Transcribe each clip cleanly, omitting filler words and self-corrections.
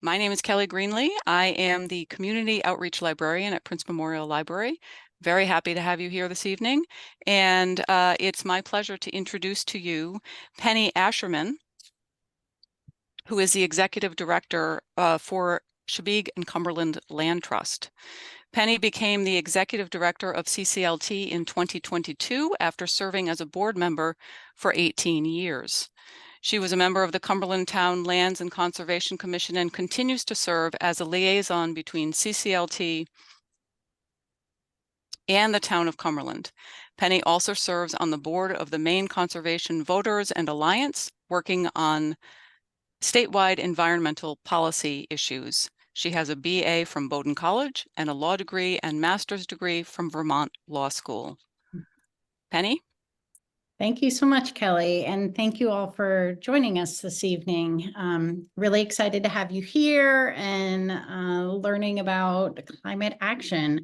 My name is Kelly Greenlee. I am the Community Outreach Librarian at Prince Memorial Library. Very happy to have you here this evening. And it's my pleasure to introduce to you Penny Asherman, who is the Executive Director for Shebbeag and Cumberland Land Trust. Penny became the Executive Director of CCLT in 2022 after serving as a board member for 18 years. She was a member of the Cumberland Town Lands and Conservation Commission and continues to serve as a liaison between CCLT and the town of Cumberland. Penny also serves on the board of the Maine Conservation Voters and Alliance, working on statewide environmental policy issues. She has a BA from Bohlen College and a law degree and master's degree from Vermont Law School. Penny? Thank you so much, Kelly, and thank you all for joining us this evening. Really excited to have you here and learning about climate action.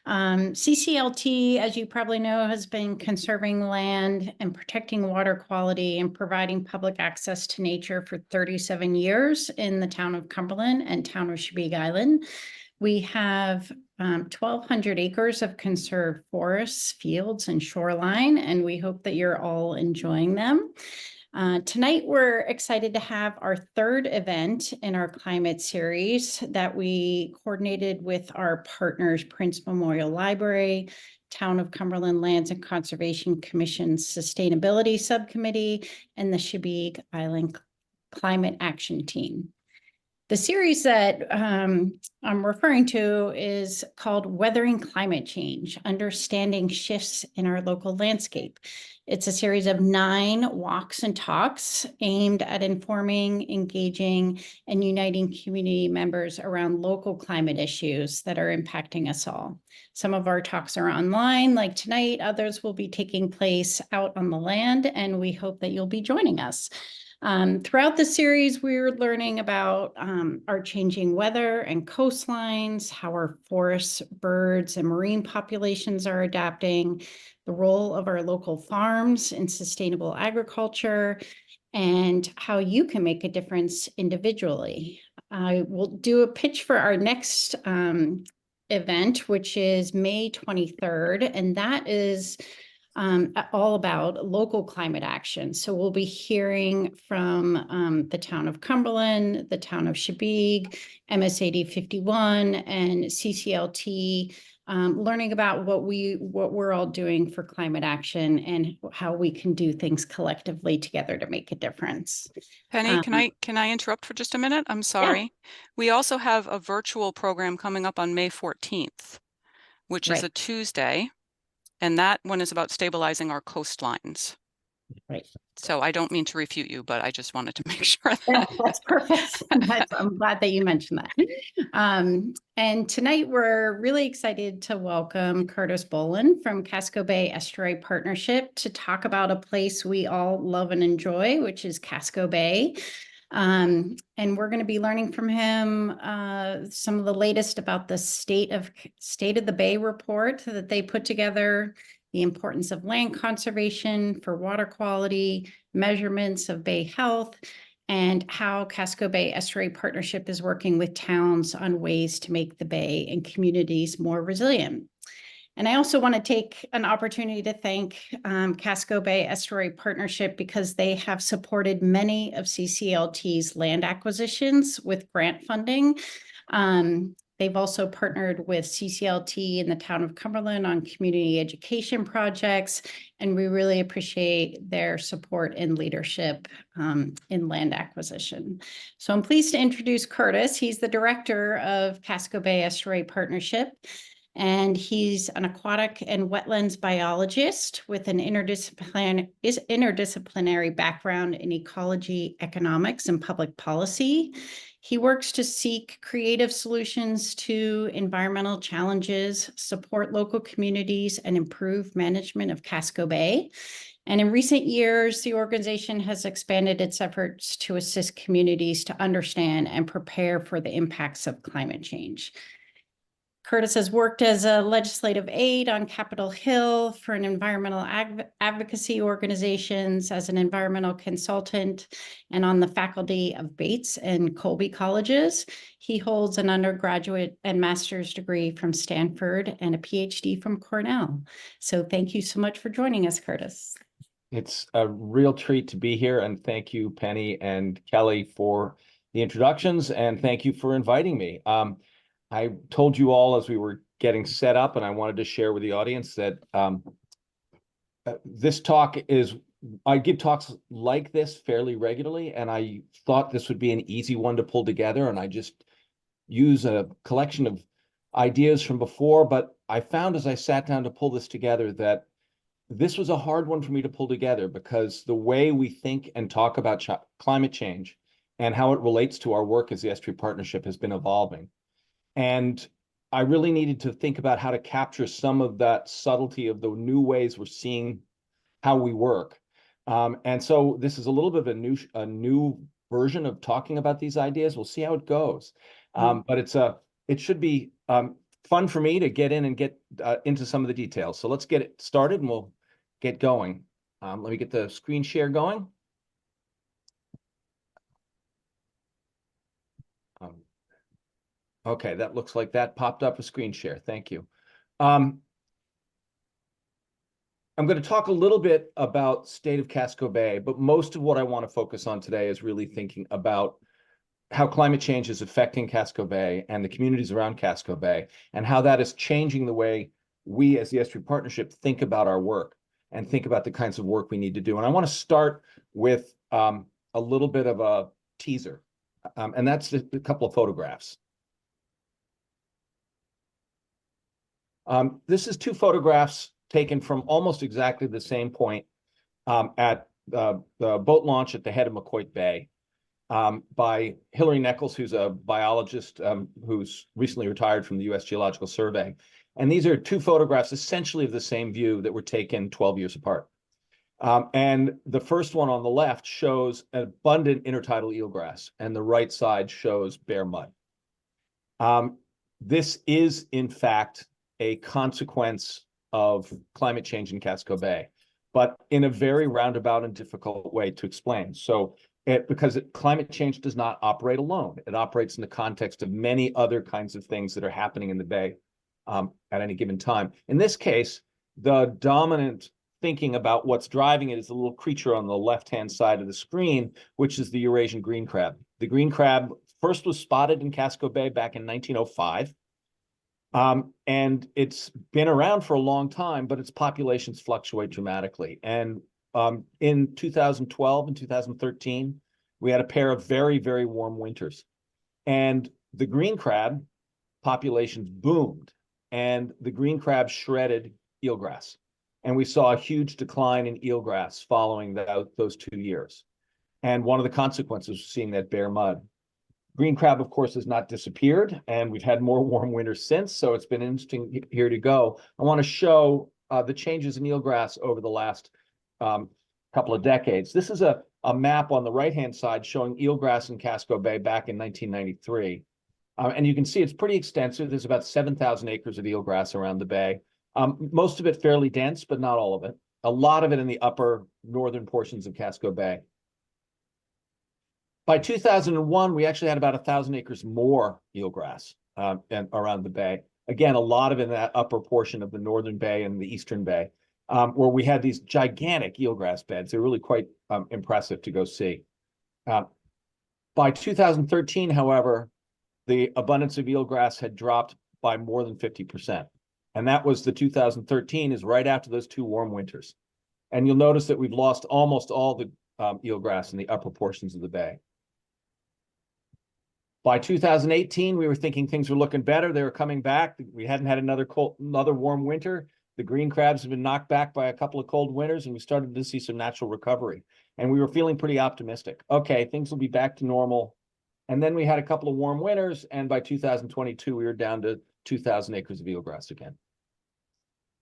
CCLT, as you probably know, has been conserving land and protecting water quality and providing public access to nature for 37 years in the town of Cumberland and town of Shebbeag Island. We have 1,200 acres of conserved forests, fields, and shoreline, and we hope that you're all enjoying them. Tonight, we're excited to have our third event in our climate series that we coordinated with our partners, Prince Memorial Library, Town of Cumberland Lands and Conservation Commission's Sustainability Subcommittee, and the Shebbeag Island Climate Action Team. The series that I'm referring to is called Weathering Climate Change, Understanding Shifts in Our Local Landscape. It's a series of 9 walks and talks aimed at informing, engaging, and uniting community members around local climate issues that are impacting us all. Some of our talks are online, like tonight. Others will be taking place out on the land, and we hope that you'll be joining us. Throughout the series, we're learning about our changing weather and coastlines, how our forests, birds, and marine populations are adapting, the role of our local farms in sustainable agriculture, and how you can make a difference individually. I will do a pitch for our next event, which is May 23rd, and that is all about local climate action. So we'll be hearing from the town of Cumberland, the town of Shebbeag, MS80 51, and CCLT, learning about what we're all doing for climate action and how we can do things collectively together to make a difference. Penny, can I interrupt for just a minute? I'm sorry. Yeah. We also have a virtual program coming up on May 14th, which is a Tuesday. And that one is about stabilizing our coastlines. Right. So I don't mean to refute you, but I just wanted to make sure that's perfect. I'm glad that you mentioned that. And tonight we're really excited to welcome Curtis Bohlen from Casco Bay Estuary Partnership to talk about a place we all love and enjoy, which is Casco Bay. And we're going to be learning from him some of the latest about the State of the Bay report that they put together, the importance of land conservation for water quality, measurements of bay health, and how Casco Bay Estuary Partnership is working with towns on ways to make the bay and communities more resilient. And I also want to take an opportunity to thank Casco Bay Estuary Partnership because they have supported many of CCLT's land acquisitions with grant funding. They've also partnered with CCLT in the town of Cumberland on community education projects, and we really appreciate their support and leadership in land acquisition. So I'm pleased to introduce Curtis. He's the director of Casco Bay Estuary Partnership. And he's an aquatic and wetlands biologist with an interdisciplinary background in ecology, economics, and public policy. He works to seek creative solutions to environmental challenges, support local communities, and improve management of Casco Bay. And in recent years, the organization has expanded its efforts to assist communities to understand and prepare for the impacts of climate change. Curtis has worked as a legislative aide on Capitol Hill for an environmental advocacy organizations, as an environmental consultant, and on the faculty of Bates and Colby colleges. He holds an undergraduate and master's degree from Stanford and a PhD from Cornell. So thank you so much for joining us, Curtis. It's a real treat to be here, and thank you, Penny and Kelly, for the introductions, and thank you for inviting me. I told you all as we were getting set up, and I wanted to share with the audience that this talk is, I give talks like this fairly regularly, and I thought this would be an easy one to pull together, and I just use a collection of ideas from before, but I found as I sat down to pull this together that this was a hard one for me to pull together, because the way we think and talk about climate change and how it relates to our work as the Estuary Partnership has been evolving. And I really needed to think about how to capture some of that subtlety of the new ways we're seeing how we work. And so this is a little bit of a new version of talking about these ideas. We'll see how it goes. But it should be fun for me to get in and get into some of the details. So let's get it started and we'll get going. Let me get the screen share going. Okay, that looks like that popped up a screen share. Thank you. I'm going to talk a little bit about state of Casco Bay, but most of what I want to focus on today is really thinking about how climate change is affecting Casco Bay and the communities around Casco Bay, and how that is changing the way we as the Estuary Partnership think about our work and think about the kinds of work we need to do. And I want to start with a little bit of a teaser, and that's a couple of photographs. This is two photographs taken from almost exactly the same point at the boat launch at the head of McCoy Bay by Hillary Nichols, who's a biologist who's recently retired from the U.S. Geological Survey. And these are two photographs essentially of the same view that were taken 12 years apart. And the first one on the left shows abundant intertidal eelgrass, and the right side shows bare mud. This is, in fact, a consequence of climate change in Casco Bay, but in a very roundabout and difficult way to explain. So because climate change does not operate alone. It operates in the context of many other kinds of things that are happening in the bay at any given time. In this case, the dominant thinking about what's driving it is the little creature on the left-hand side of the screen, which is the Eurasian green crab. The green crab first was spotted in Casco Bay back in 1905. And it's been around for a long time, but its populations fluctuate dramatically. And in 2012 and 2013, we had a pair of very, very warm winters. And the green crab populations boomed, and the green crab shredded eelgrass. And we saw a huge decline in eelgrass following those 2 years. And one of the consequences was seeing that bare mud. Green crab, of course, has not disappeared, and we've had more warm winters since, so it's been interesting here to go. I want to show the changes in eelgrass over the last couple of decades. This is a map on the right-hand side showing eelgrass in Casco Bay back in 1993. And you can see it's pretty extensive. There's about 7,000 acres of eelgrass around the bay. Most of it fairly dense, but not all of it. A lot of it in the upper northern portions of Casco Bay. By 2001, we actually had about 1,000 acres more eelgrass and around the bay. Again, a lot of it in that upper portion of the northern bay and the eastern bay, where we had these gigantic eelgrass beds. They're really quite impressive to go see. By 2013, however, the abundance of eelgrass had dropped by more than 50%. And that was the 2013 is right after those 2 warm winters. And you'll notice that we've lost almost all the eelgrass in the upper portions of the bay. By 2018, we were thinking things were looking better. They were coming back. We hadn't had another warm winter. The green crabs have been knocked back by a couple of cold winters, and we started to see some natural recovery. And we were feeling pretty optimistic. Okay, things will be back to normal. And then we had a couple of warm winters, and by 2022, we were down to 2,000 acres of eelgrass again.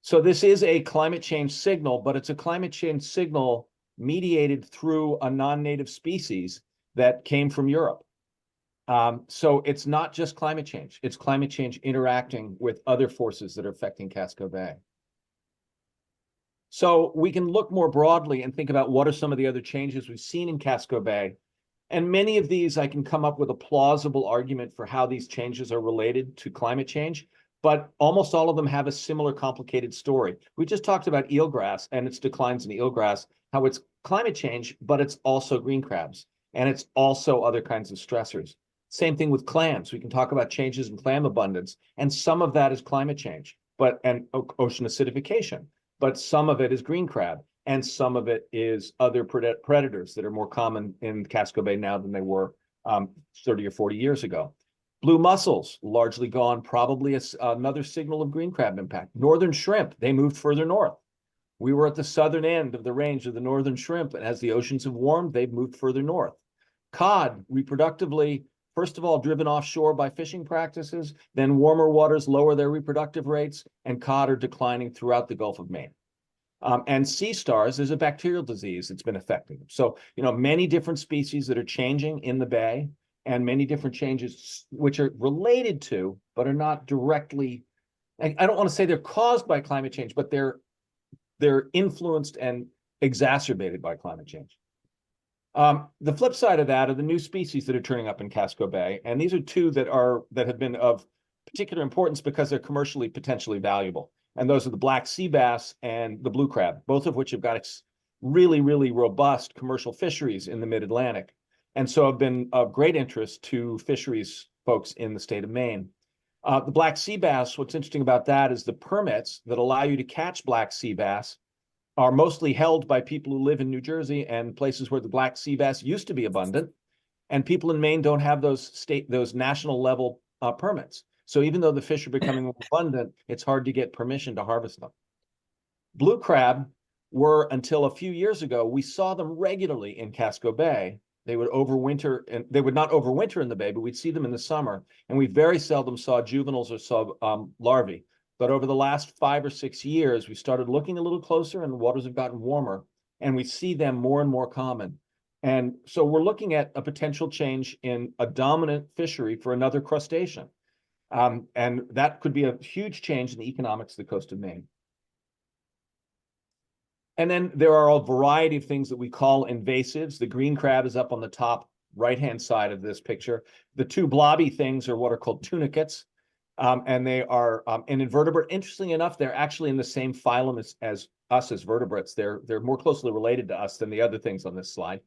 So this is a climate change signal, but it's a climate change signal mediated through a non-native species that came from Europe. So it's not just climate change, it's climate change interacting with other forces that are affecting Casco Bay. So we can look more broadly and think about what are some of the other changes we've seen in Casco Bay. And many of these, I can come up with a plausible argument for how these changes are related to climate change, but almost all of them have a similar complicated story. We just talked about eelgrass and its declines in eelgrass, how it's climate change, but it's also green crabs, and it's also other kinds of stressors. Same thing with clams. We can talk about changes in clam abundance, and some of that is climate change, and ocean acidification, but some of it is green crab, and some of it is other predators that are more common in Casco Bay now than they were 30 or 40 years ago. Blue mussels, largely gone, probably another signal of green crab impact. Northern shrimp, they moved further north. We were at the southern end of the range of the northern shrimp, and as the oceans have warmed, they've moved further north. Cod, reproductively, first of all, driven offshore by fishing practices, then warmer waters lower their reproductive rates, and cod are declining throughout the Gulf of Maine. And sea stars is a bacterial disease that's been affecting them. So, many different species that are changing in the bay, and many different changes which are related to, but are not directly, I don't want to say they're caused by climate change, but they're influenced and exacerbated by climate change. The flip side of that are the new species that are turning up in Casco Bay, and these are two that have been of particular importance because they're commercially potentially valuable. And those are the black sea bass and the blue crab, both of which have got really, really robust commercial fisheries in the mid-Atlantic, and so have been of great interest to fisheries folks in the state of Maine. The black sea bass, what's interesting about that is the permits that allow you to catch black sea bass are mostly held by people who live in New Jersey and places where the black sea bass used to be abundant, and people in Maine don't have those national level permits. So even though the fish are becoming more abundant, it's hard to get permission to harvest them. Blue crab were, until a few years ago, we saw them regularly in Casco Bay. They would overwinter, and they would not overwinter in the bay, but we'd see them in the summer. And we very seldom saw juveniles or saw larvae. But over the last 5 or 6 years, we started looking a little closer, and the waters have gotten warmer, and we see them more and more common. And so we're looking at a potential change in a dominant fishery for another crustacean. And that could be a huge change in the economics of the coast of Maine. And then there are a variety of things that we call invasives. The green crab is up on the top right-hand side of this picture. The two blobby things are what are called tunicates, and they are an invertebrate. Interestingly enough, they're actually in the same phylum as us as vertebrates. They're more closely related to us than the other things on this slide.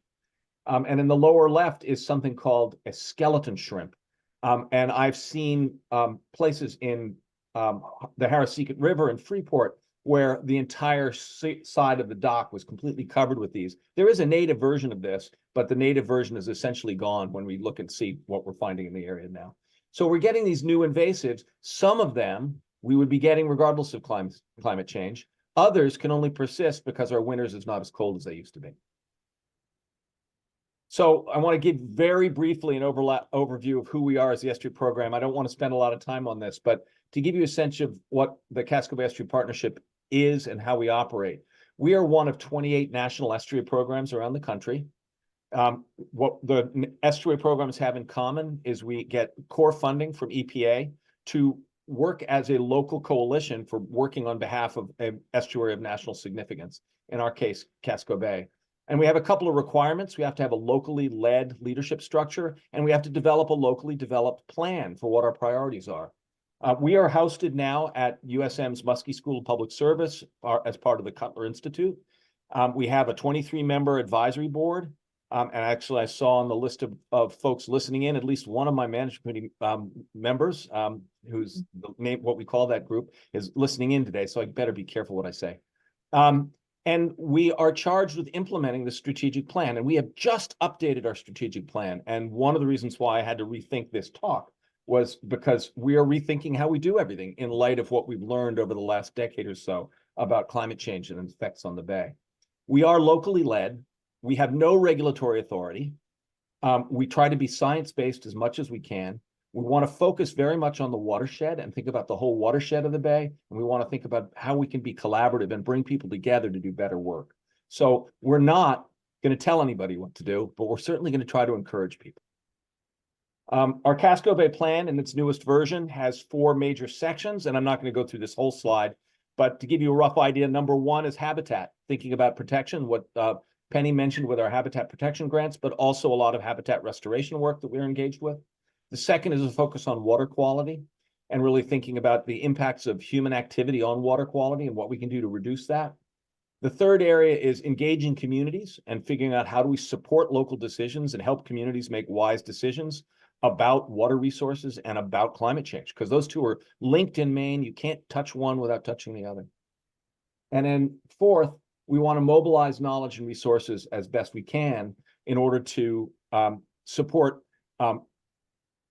And in the lower left is something called a skeleton shrimp. And I've seen places in the Harrisseacut River in Freeport where the entire side of the dock was completely covered with these. There is a native version of this, but the native version is essentially gone when we look and see what we're finding in the area now. So we're getting these new invasives. Some of them we would be getting regardless of climate change. Others can only persist because our winters is not as cold as they used to be. So I want to give very briefly an overview of who we are as the Estuary Program. I don't want to spend a lot of time on this, but to give you a sense of what the Casco Bay Estuary Partnership is and how we operate. We are one of 28 national estuary programs around the country. What the estuary programs have in common is we get core funding from EPA to work as a local coalition for working on behalf of an estuary of national significance, in our case, Casco Bay. And we have a couple of requirements. We have to have a locally led leadership structure, and we have to develop a locally developed plan for what our priorities are. We are hosted now at USM's Muskie School of Public Service as part of the Cutler Institute. We have a 23-member advisory board. And actually, I saw on the list of folks listening in, at least one of my management committee members, who's what we call that group, is listening in today. So I better be careful what I say. And we are charged with implementing the strategic plan. And we have just updated our strategic plan. And one of the reasons why I had to rethink this talk was because we are rethinking how we do everything in light of what we've learned over the last decade or so about climate change and its effects on the bay. We are locally led. We have no regulatory authority. We try to be science-based as much as we can. We want to focus very much on the watershed and think about the whole watershed of the bay. And we want to think about how we can be collaborative and bring people together to do better work. So we're not going to tell anybody what to do, but we're certainly going to try to encourage people. Our Casco Bay plan in its newest version has 4 major sections, and I'm not going to go through this whole slide, but to give you a rough idea, number 1 is habitat, thinking about protection, what Penny mentioned with our habitat protection grants, but also a lot of habitat restoration work that we're engaged with. The second is a focus on water quality and really thinking about the impacts of human activity on water quality and what we can do to reduce that. The third area is engaging communities and figuring out how do we support local decisions and help communities make wise decisions about water resources and about climate change, because those two are linked in Maine. You can't touch one without touching the other. And then fourth, we want to mobilize knowledge and resources as best we can in order to support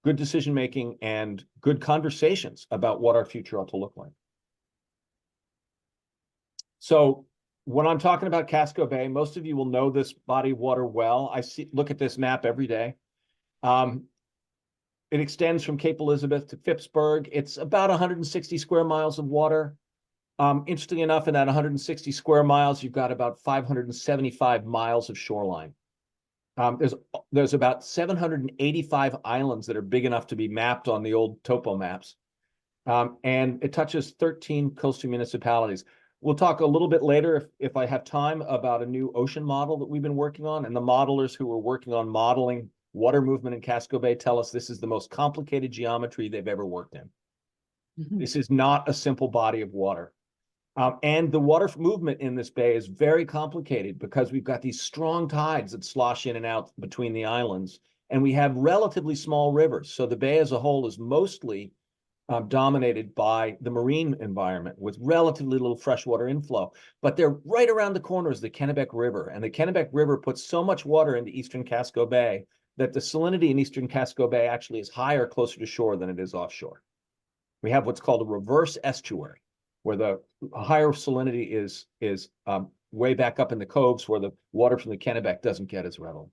good decision-making and good conversations about what our future ought to look like. So when I'm talking about Casco Bay, most of you will know this body of water well. Look at this map every day. It extends from Cape Elizabeth to Phippsburg. It's about 160 square miles of water. Interestingly enough, in that 160 square miles, you've got about 575 miles of shoreline. There's about 785 islands that are big enough to be mapped on the old topo maps. And it touches 13 coastal municipalities. We'll talk a little bit later, if I have time, about a new ocean model that we've been working on. And the modelers who are working on modeling water movement in Casco Bay tell us this is the most complicated geometry they've ever worked in. Mm-hmm. This is not a simple body of water. And the water movement in this bay is very complicated because we've got these strong tides that slosh in and out between the islands, and we have relatively small rivers. So the bay as a whole is mostly dominated by the marine environment with relatively little freshwater inflow. But they're right around the corner is the Kennebec River, and the Kennebec River puts so much water into eastern Casco Bay that the salinity in eastern Casco Bay actually is higher closer to shore than it is offshore. We have what's called a reverse estuary, where the higher salinity is way back up in the coves where the water from the Kennebec doesn't get as readily.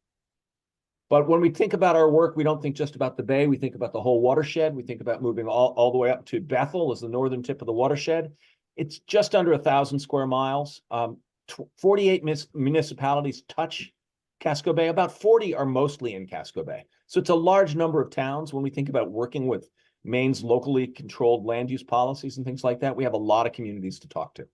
But when we think about our work, we don't think just about the bay. We think about the whole watershed. We think about moving all the way up to Bethel as the northern tip of the watershed. It's just under 1,000 square miles. 48 municipalities touch Casco Bay. About 40 are mostly in Casco Bay. So it's a large number of towns. When we think about working with Maine's locally controlled land use policies and things like that, we have a lot of communities to talk to.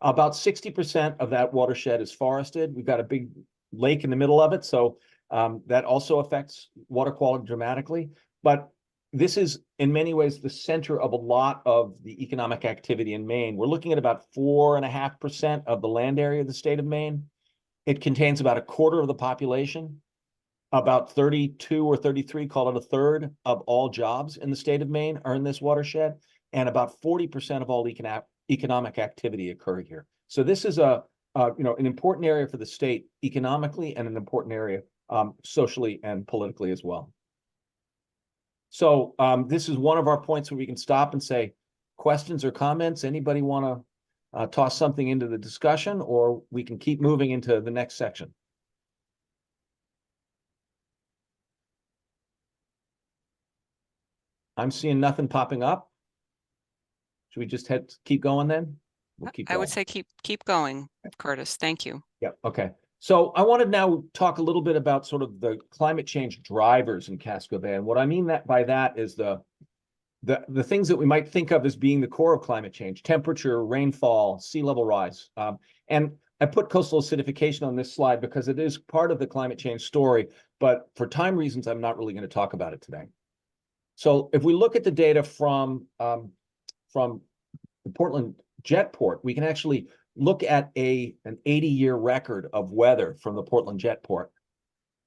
About 60% of that watershed is forested. We've got a big lake in the middle of it, so that also affects water quality dramatically. But this is, in many ways, the center of a lot of the economic activity in Maine. We're looking at about 4.5% of the land area of the state of Maine. It contains about a quarter of the population. About 32 or 33, call it a third, of all jobs in the state of Maine are in this watershed, and about 40% of all economic activity occur here. So this is an important area for the state economically, and an important area socially and politically as well. So this is one of our points where we can stop and say, questions or comments? Anybody want to toss something into the discussion, or we can keep moving into the next section? I'm seeing nothing popping up. Should we just keep going then? We'll keep going. I would say keep going, Curtis. Thank you. Yeah, okay. So I want to now talk a little bit about sort of the climate change drivers in Casco Bay. And what I mean by that is the things that we might think of as being the core of climate change: temperature, rainfall, sea level rise. And I put coastal acidification on this slide because it is part of the climate change story, but for time reasons, I'm not really going to talk about it today. So if we look at the data from the Portland Jetport, we can actually look at an 80-year record of weather from the Portland Jetport.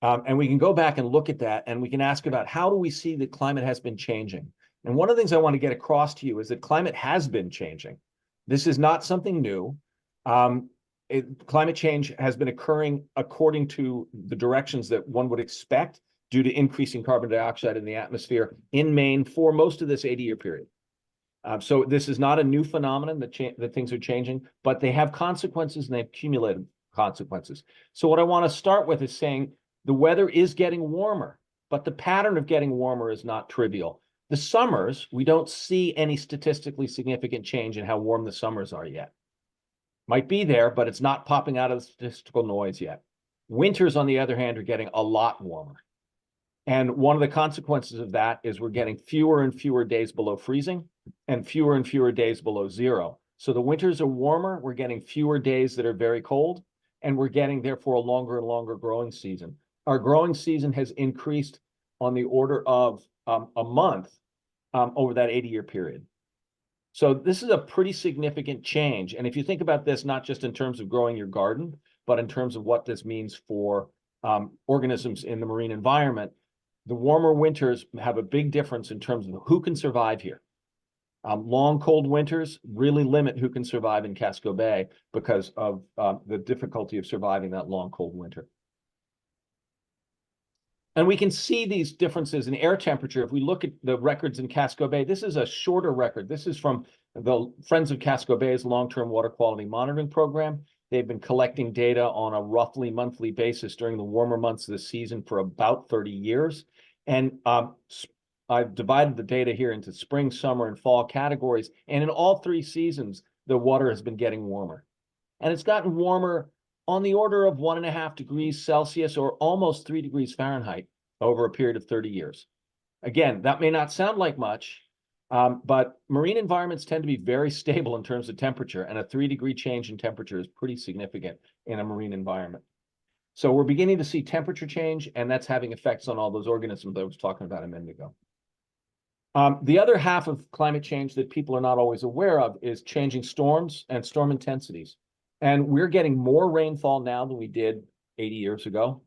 And we can go back and look at that, and we can ask about how do we see that climate has been changing. And one of the things I want to get across to you is that climate has been changing. This is not something new. Climate change has been occurring according to the directions that one would expect due to increasing carbon dioxide in the atmosphere in Maine for most of this 80-year period. So this is not a new phenomenon that things are changing, but they have consequences, and they have cumulative consequences. So what I want to start with is saying the weather is getting warmer, but the pattern of getting warmer is not trivial. The summers, we don't see any statistically significant change in how warm the summers are yet. Might be there, but it's not popping out of the statistical noise yet. Winters, on the other hand, are getting a lot warmer. And one of the consequences of that is we're getting fewer and fewer days below freezing and fewer days below zero. So the winters are warmer, we're getting fewer days that are very cold, and we're getting therefore a longer and longer growing season. Our growing season has increased on the order of a month over that 80-year period. So this is a pretty significant change. And if you think about this, not just in terms of growing your garden, but in terms of what this means for organisms in the marine environment, the warmer winters have a big difference in terms of who can survive here. Long, cold winters really limit who can survive in Casco Bay because of the difficulty of surviving that long, cold winter. And we can see these differences in air temperature. If we look at the records in Casco Bay, this is a shorter record. This is from the Friends of Casco Bay's long-term water quality monitoring program. They've been collecting data on a roughly monthly basis during the warmer months of the season for about 30 years. And I've divided the data here into spring, summer, and fall categories. And in all three seasons, the water has been getting warmer. And it's gotten warmer on the order of 1.5 degrees Celsius or almost 3 degrees Fahrenheit over a period of 30 years. Again, that may not sound like much, but marine environments tend to be very stable in terms of temperature, and a 3-degree change in temperature is pretty significant in a marine environment. So we're beginning to see temperature change, and that's having effects on all those organisms that I was talking about a minute ago. The other half of climate change that people are not always aware of is changing storms and storm intensities. And we're getting more rainfall now than we did 80 years ago.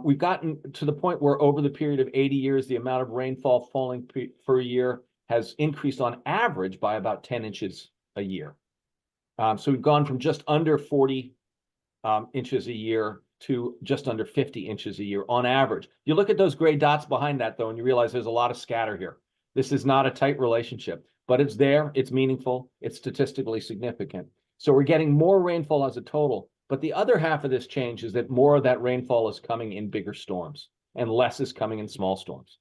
We've gotten to the point where over the period of 80 years, the amount of rainfall falling per year has increased on average by about 10 inches a year. So we've gone from just under 40 inches a year to just under 50 inches a year on average. You look at those gray dots behind that, though, and you realize there's a lot of scatter here. This is not a tight relationship, but it's there, it's meaningful, it's statistically significant. So we're getting more rainfall as a total, but the other half of this change is that more of that rainfall is coming in bigger storms and less is coming in small storms.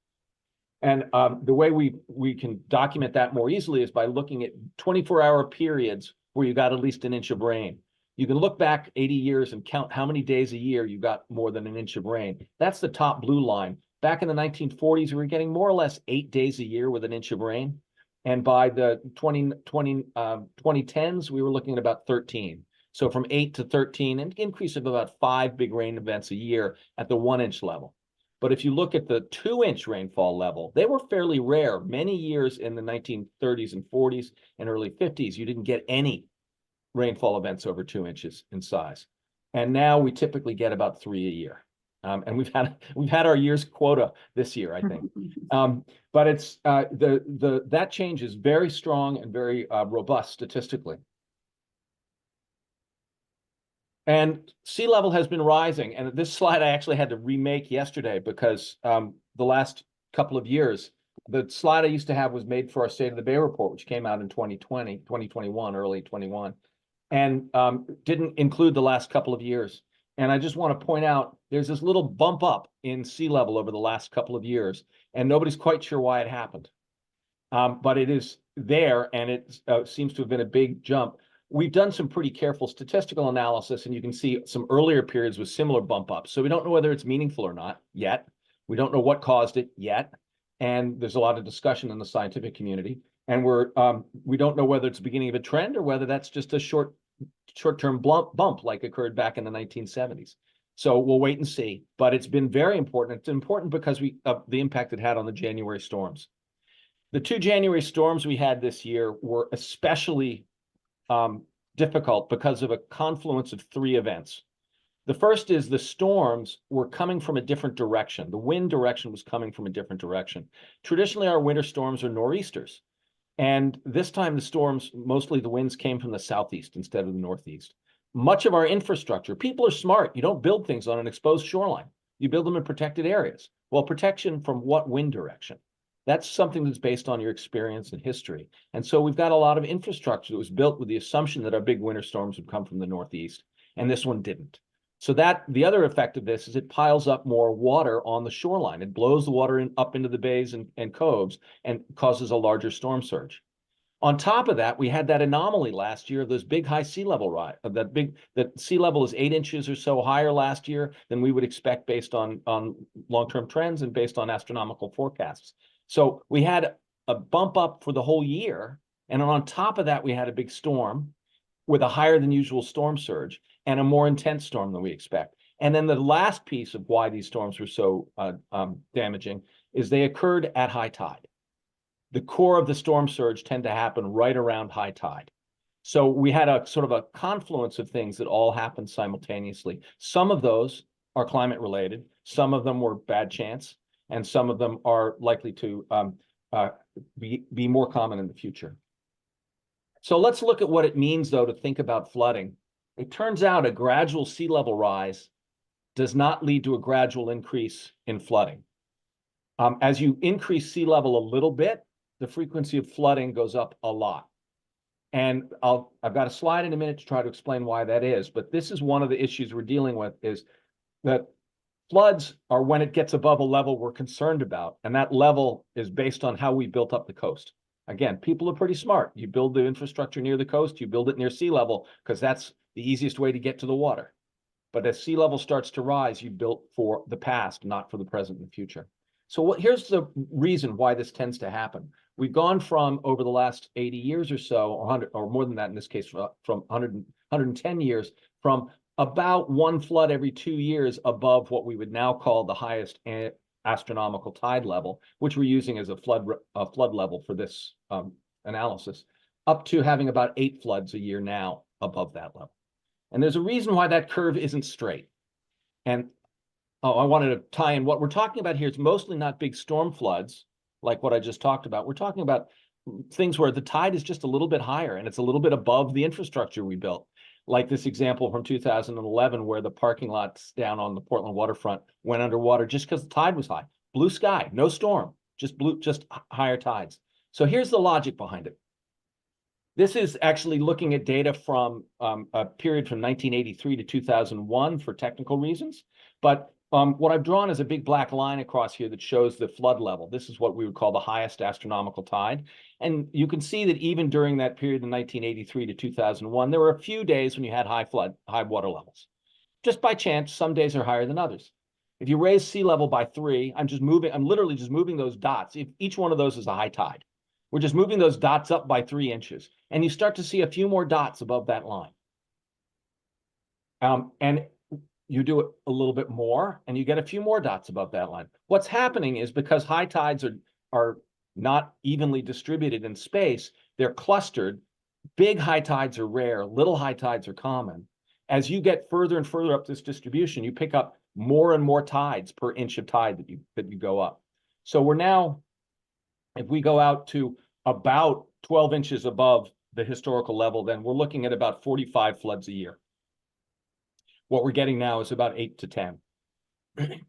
And the way we can document that more easily is by looking at 24-hour periods where you got at least an inch of rain. You can look back 80 years and count how many days a year you got more than an inch of rain. That's the top blue line. Back in the 1940s, we were getting more or less 8 days a year with an inch of rain. And by the 2010s, we were looking at about 13. So from 8 to 13, an increase of about 5 big rain events a year at the 1-inch level. But if you look at the 2-inch rainfall level, they were fairly rare. Many years in the 1930s and 40s and early 50s, you didn't get any rainfall events over 2 inches in size. And now we typically get about 3 a year. And we've had our year's quota this year, I think. But it's that change is very strong and very robust statistically. And sea level has been rising. And this slide I actually had to remake yesterday because the last couple of years, the slide I used to have was made for our State of the Bay report, which came out in 2021, early 21, and didn't include the last couple of years. And I just want to point out, there's this little bump up in sea level over the last couple of years, and nobody's quite sure why it happened. But it is there, and it seems to have been a big jump. We've done some pretty careful statistical analysis, and you can see some earlier periods with similar bump ups. So we don't know whether it's meaningful or not yet. We don't know what caused it yet. And there's a lot of discussion in the scientific community. And we don't know whether it's the beginning of a trend or whether that's just a short-term bump like occurred back in the 1970s. So we'll wait and see. But it's been very important. It's important because of the impact it had on the January storms. The 2 January storms we had this year were especially difficult because of a confluence of 3 events. The first is the storms were coming from a different direction. The wind direction was coming from a different direction. Traditionally, our winter storms are nor'easters. And this time the storms, mostly the winds came from the southeast instead of the northeast. Much of our infrastructure, people are smart. You don't build things on an exposed shoreline. You build them in protected areas. Well, protection from what wind direction? That's something that's based on your experience and history. And so we've got a lot of infrastructure that was built with the assumption that our big winter storms would come from the northeast, and this one didn't. So the other effect of this is it piles up more water on the shoreline. It blows the water up into the bays and coves and causes a larger storm surge. On top of that, we had that anomaly last year of those big high sea level rise, that sea level is 8 inches or so higher last year than we would expect based on long-term trends and based on astronomical forecasts. So we had a bump up for the whole year. And on top of that, we had a big storm with a higher than usual storm surge and a more intense storm than we expect. And then the last piece of why these storms were so damaging is they occurred at high tide. The core of the storm surge tend to happen right around high tide. So we had a sort of a confluence of things that all happened simultaneously. Some of those are climate related, some of them were bad chance, and some of them are likely to be more common in the future. So let's look at what it means, though, to think about flooding. It turns out a gradual sea level rise does not lead to a gradual increase in flooding. As you increase sea level a little bit, the frequency of flooding goes up a lot. And I've got a slide in a minute to try to explain why that is, but this is one of the issues we're dealing with, is that floods are when it gets above a level we're concerned about, and that level is based on how we built up the coast. Again, people are pretty smart. You build the infrastructure near the coast, you build it near sea level, because that's the easiest way to get to the water. But as sea level starts to rise, you built for the past, not for the present and the future. So here's the reason why this tends to happen. We've gone from, over the last 80 years or so, or 100, or more than that in this case, from 110 years, from about one flood every 2 years above what we would now call the highest astronomical tide level, which we're using as a flood level for this analysis, up to having about 8 floods a year now above that level. And there's a reason why that curve isn't straight. And I wanted to tie in what we're talking about here. It's mostly not big storm floods like what I just talked about. We're talking about things where the tide is just a little bit higher and it's a little bit above the infrastructure we built. Like this example from 2011, where the parking lots down on the Portland waterfront went underwater just because the tide was high. Blue sky, no storm, just higher tides. So here's the logic behind it. This is actually looking at data from a period from 1983 to 2001 for technical reasons. But what I've drawn is a big black line across here that shows the flood level. This is what we would call the highest astronomical tide. And you can see that even during that period in 1983 to 2001, there were a few days when you had high water levels. Just by chance, some days are higher than others. If you raise sea level by 3, I'm literally just moving those dots. If each one of those is a high tide. We're just moving those dots up by 3 inches. And you start to see a few more dots above that line. And you do it a little bit more, and you get a few more dots above that line. What's happening is, because high tides are not evenly distributed in space, they're clustered. Big high tides are rare, little high tides are common. As you get further and further up this distribution, you pick up more and more tides per inch of tide that you go up. So we're now, if we go out to about 12 inches above the historical level, then we're looking at about 45 floods a year. What we're getting now is about 8 to 10.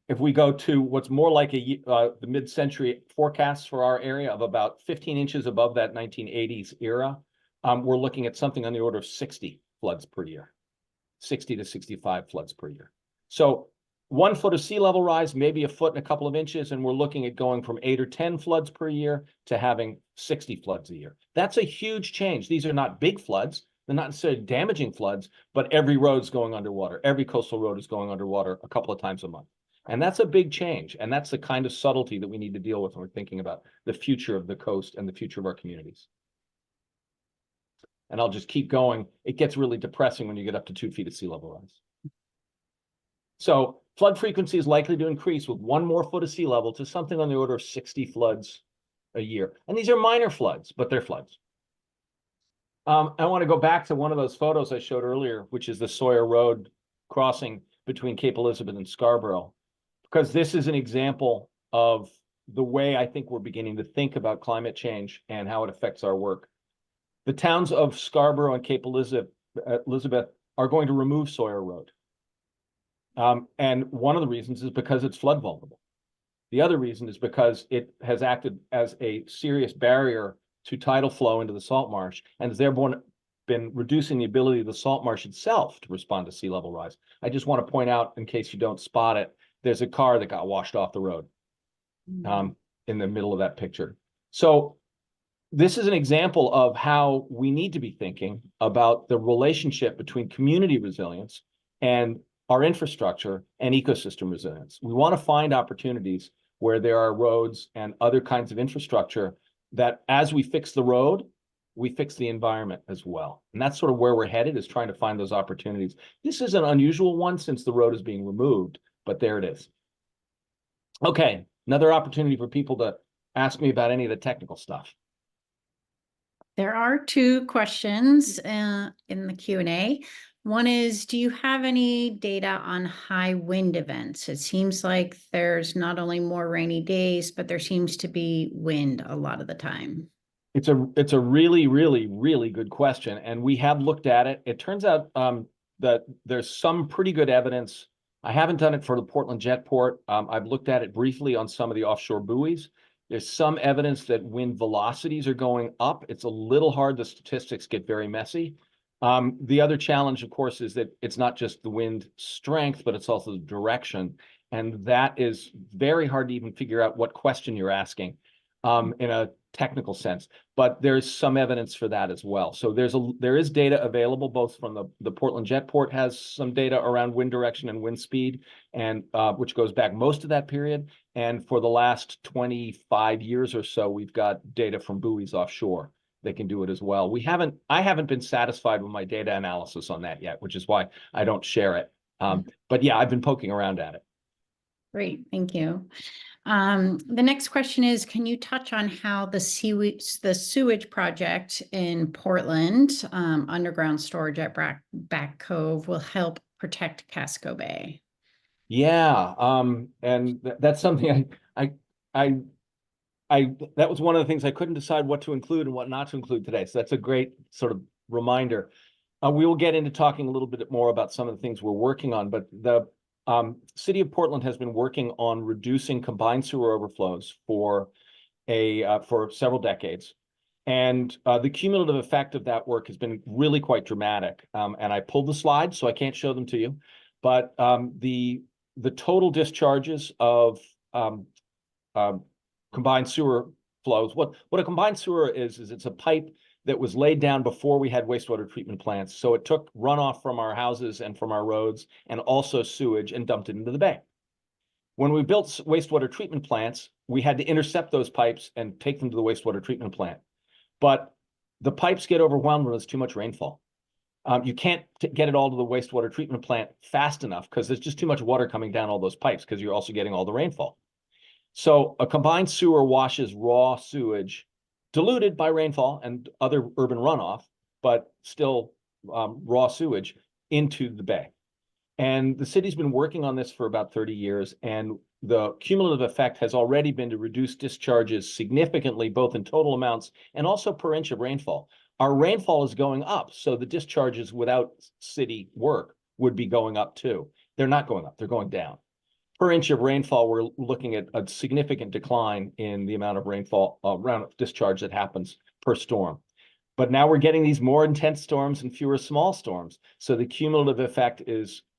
If we go to what's more like the mid-century forecasts for our area of about 15 inches above that 1980s era, we're looking at something on the order of 60 floods per year, 60 to 65 floods per year. So 1 foot of sea level rise, maybe a foot and a couple of inches, and we're looking at going from 8 or 10 floods per year to having 60 floods a year. That's a huge change. These are not big floods. They're not necessarily damaging floods, but every road's going underwater. Every coastal road is going underwater a couple of times a month. And that's a big change. And that's the kind of subtlety that we need to deal with when we're thinking about the future of the coast and the future of our communities. And I'll just keep going. It gets really depressing when you get up to 2 feet of sea level rise. So flood frequency is likely to increase with 1 more foot of sea level to something on the order of 60 floods a year. And these are minor floods, but they're floods. I want to go back to one of those photos I showed earlier, which is the Sawyer Road crossing between Cape Elizabeth and Scarborough, because this is an example of the way I think we're beginning to think about climate change and how it affects our work. The towns of Scarborough and Cape Elizabeth are going to remove Sawyer Road. And one of the reasons is because it's flood vulnerable. The other reason is because it has acted as a serious barrier to tidal flow into the salt marsh, and has therefore been reducing the ability of the salt marsh itself to respond to sea level rise. I just want to point out, in case you don't spot it, there's a car that got washed off the road in the middle of that picture. So this is an example of how we need to be thinking about the relationship between community resilience and our infrastructure and ecosystem resilience. We want to find opportunities where there are roads and other kinds of infrastructure that as we fix the road, we fix the environment as well. And that's sort of where we're headed, is trying to find those opportunities. This is an unusual one since the road is being removed, but there it is. Okay, another opportunity for people to ask me about any of the technical stuff. There are two questions in the Q&A. One is, do you have any data on high wind events? It seems like there's not only more rainy days, but there seems to be wind a lot of the time. It's a really, really, really good question, and we have looked at it. It turns out that there's some pretty good evidence. I haven't done it for the Portland Jetport. I've looked at it briefly on some of the offshore buoys. There's some evidence that wind velocities are going up. It's a little hard. The statistics get very messy. The other challenge, of course, is that it's not just the wind strength, but it's also the direction. And that is very hard to even figure out what question you're asking in a technical sense. But there's some evidence for that as well. So there is data available, both from the Portland Jetport has some data around wind direction and wind speed, and which goes back most of that period. And for the last 25 years or so, we've got data from buoys offshore. They can do it as well. I haven't been satisfied with my data analysis on that yet, which is why I don't share it. But yeah, I've been poking around at it. Great, thank you. The next question is, can you touch on how the sewage project in Portland, underground storage at Back Cove, will help protect Casco Bay? Yeah, and that's something that was one of the things I couldn't decide what to include and what not to include today. So that's a great sort of reminder. We will get into talking a little bit more about some of the things we're working on, but the City of Portland has been working on reducing combined sewer overflows for several decades. And the cumulative effect of that work has been really quite dramatic. And I pulled the slides, so I can't show them to you. But the total discharges of combined sewer flows, what a combined sewer is it's a pipe that was laid down before we had wastewater treatment plants. So it took runoff from our houses and from our roads and also sewage and dumped it into the bay. When we built wastewater treatment plants, we had to intercept those pipes and take them to the wastewater treatment plant. But the pipes get overwhelmed when there's too much rainfall. You can't get it all to the wastewater treatment plant fast enough because there's just too much water coming down all those pipes because you're also getting all the rainfall. So a combined sewer washes raw sewage, diluted by rainfall and other urban runoff, but still raw sewage, into the bay. And the city's been working on this for about 30 years, and the cumulative effect has already been to reduce discharges significantly, both in total amounts and also per inch of rainfall. Our rainfall is going up, so the discharges without city work would be going up too. They're not going up, they're going down. Per inch of rainfall, we're looking at a significant decline in the amount of rainfall, amount of discharge that happens per storm. But now we're getting these more intense storms and fewer small storms. So the cumulative effect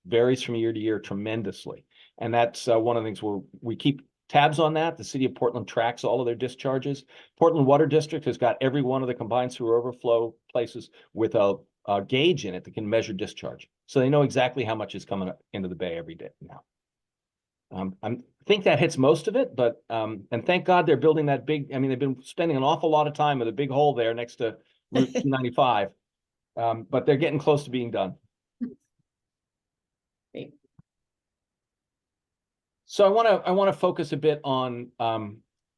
varies from year to year tremendously. And that's one of the things where we keep tabs on that. The City of Portland tracks all of their discharges. Portland Water District has got every one of the combined sewer overflow places with a gauge in it that can measure discharge. So they know exactly how much is coming up into the bay every day now. I think that hits most of it, but and thank God they're building that big. I mean, they've been spending an awful lot of time with a big hole there next to Route 295, but they're getting close to being done. Great. So I want to focus a bit on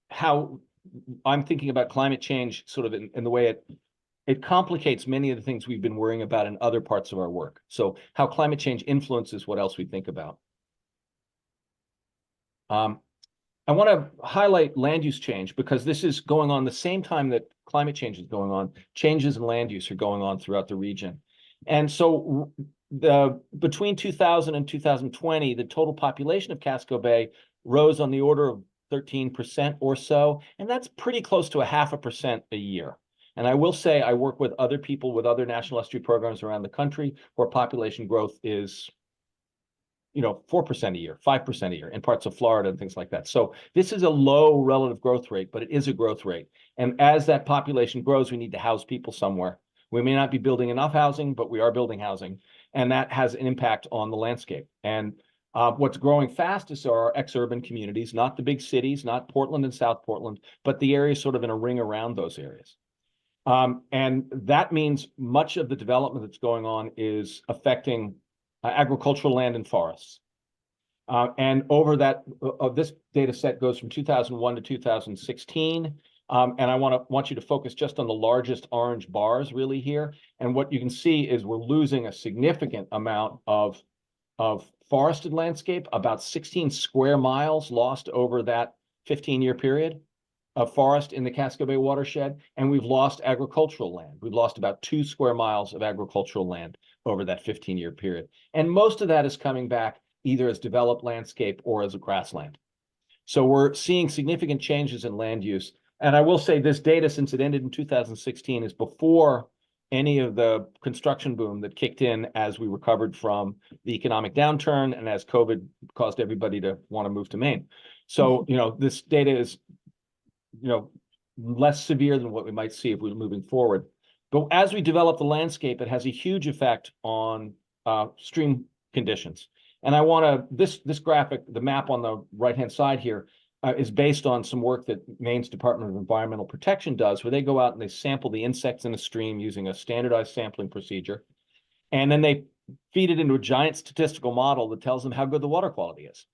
how I'm thinking about climate change, sort of in the way it complicates many of the things we've been worrying about in other parts of our work. So how climate change influences what else we think about. I want to highlight land use change because this is going on the same time that climate change is going on. Changes in land use are going on throughout the region. And so between 2000 and 2020, the total population of Casco Bay rose on the order of 13% or so. And that's pretty close to 0.5% a year. And I will say I work with other people with other national estuary programs around the country where population growth is 4% a year, 5% a year in parts of Florida and things like that. So this is a low relative growth rate, but it is a growth rate. And as that population grows, we need to house people somewhere. We may not be building enough housing, but we are building housing. And that has an impact on the landscape. And what's growing fastest are our ex-urban communities, not the big cities, not Portland and South Portland, but the areas sort of in a ring around those areas. And that means much of the development that's going on is affecting agricultural land and forests. And over that, this data set goes from 2001 to 2016. And I want you to focus just on the largest orange bars really here. And what you can see is we're losing a significant amount of forested landscape, about 16 square miles lost over that 15-year period of forest in the Casco Bay watershed, and we've lost agricultural land. We've lost about 2 square miles of agricultural land over that 15-year period. And most of that is coming back either as developed landscape or as a grassland. So we're seeing significant changes in land use. And I will say this data, since it ended in 2016, is before any of the construction boom that kicked in as we recovered from the economic downturn and as COVID caused everybody to want to move to Maine. So, this data is less severe than what we might see if we were moving forward. But as we develop the landscape, it has a huge effect on stream conditions. And I want to, this graphic, the map on the right-hand side here, is based on some work that Maine's Department of Environmental Protection does, where they go out and they sample the insects in a stream using a standardized sampling procedure. And then they feed it into a giant statistical model that tells them how good the water quality is.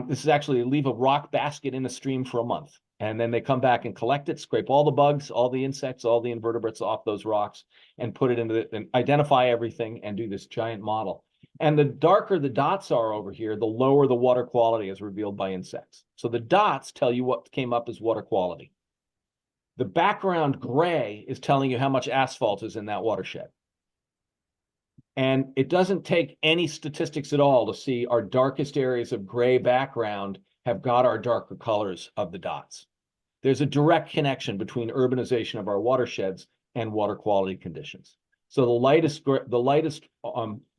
This is actually leave a rock basket in the stream for a month. And then they come back and collect it, scrape all the bugs, all the insects, all the invertebrates off those rocks, and put it into and identify everything and do this giant model. And the darker the dots are over here, the lower the water quality is revealed by insects. So the dots tell you what came up as water quality. The background gray is telling you how much asphalt is in that watershed. And it doesn't take any statistics at all to see our darkest areas of gray background have got our darker colors of the dots. There's a direct connection between urbanization of our watersheds and water quality conditions. So the lightest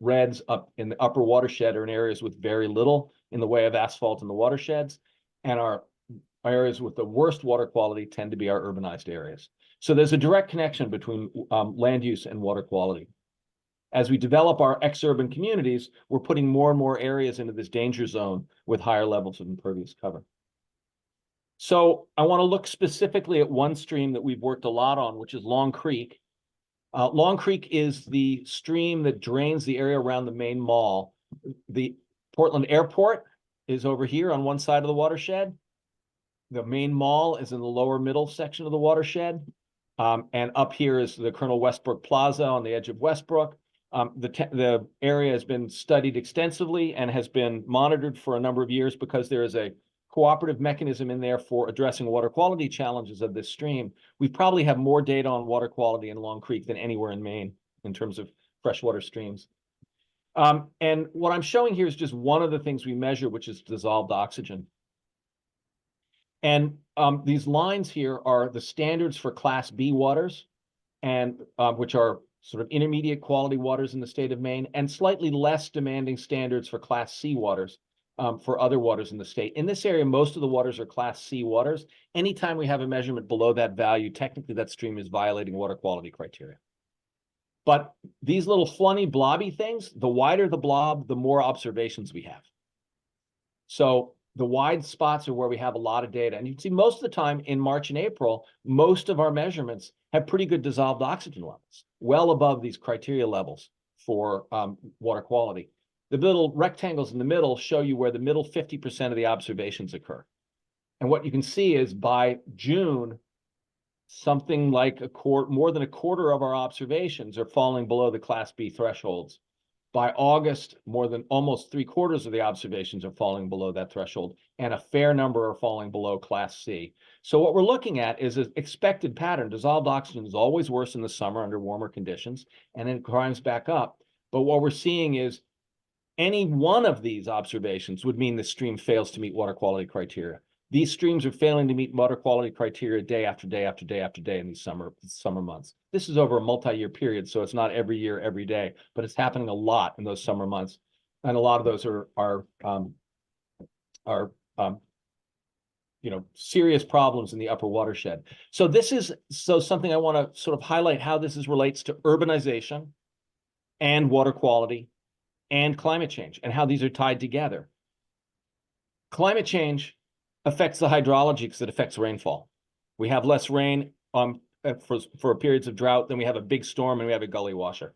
reds up in the upper watershed are in areas with very little in the way of asphalt in the watersheds, and our areas with the worst water quality tend to be our urbanized areas. So there's a direct connection between land use and water quality. As we develop our ex-urban communities, we're putting more and more areas into this danger zone with higher levels of impervious cover. So I want to look specifically at one stream that we've worked a lot on, which is Long Creek. Long Creek is the stream that drains the area around the main mall. The Portland Airport is over here on one side of the watershed. The main mall is in the lower middle section of the watershed. And up here is the Colonel Westbrook Plaza on the edge of Westbrook. The area has been studied extensively and has been monitored for a number of years because there is a cooperative mechanism in there for addressing water quality challenges of this stream. We probably have more data on water quality in Long Creek than anywhere in Maine in terms of freshwater streams. And what I'm showing here is just one of the things we measure, which is dissolved oxygen. And these lines here are the standards for Class B waters, and which are sort of intermediate quality waters in the state of Maine, and slightly less demanding standards for Class C waters for other waters in the state. In this area, most of the waters are Class C waters. Anytime we have a measurement below that value, technically that stream is violating water quality criteria. But these little flunny blobby things, the wider the blob, the more observations we have. So the wide spots are where we have a lot of data. And you can see most of the time in March and April, most of our measurements have pretty good dissolved oxygen levels, well above these criteria levels for water quality. The little rectangles in the middle show you where the middle 50% of the observations occur. And what you can see is by June, something like more than a quarter of our observations are falling below the Class B thresholds. By August, more than almost 3/4 of the observations are falling below that threshold, and a fair number are falling below Class C. So what we're looking at is an expected pattern. Dissolved oxygen is always worse in the summer under warmer conditions, and then climbs back up. But what we're seeing is any one of these observations would mean the stream fails to meet water quality criteria. These streams are failing to meet water quality criteria day after day after day after day in these summer months. This is over a multi-year period, so it's not every year, every day, but it's happening a lot in those summer months. And a lot of those are serious problems in the upper watershed. So this is something I want to sort of highlight how this relates to urbanization and water quality and climate change and how these are tied together. Climate change affects the hydrology because it affects rainfall. We have less rain for periods of drought, then we have a big storm and we have a gully washer.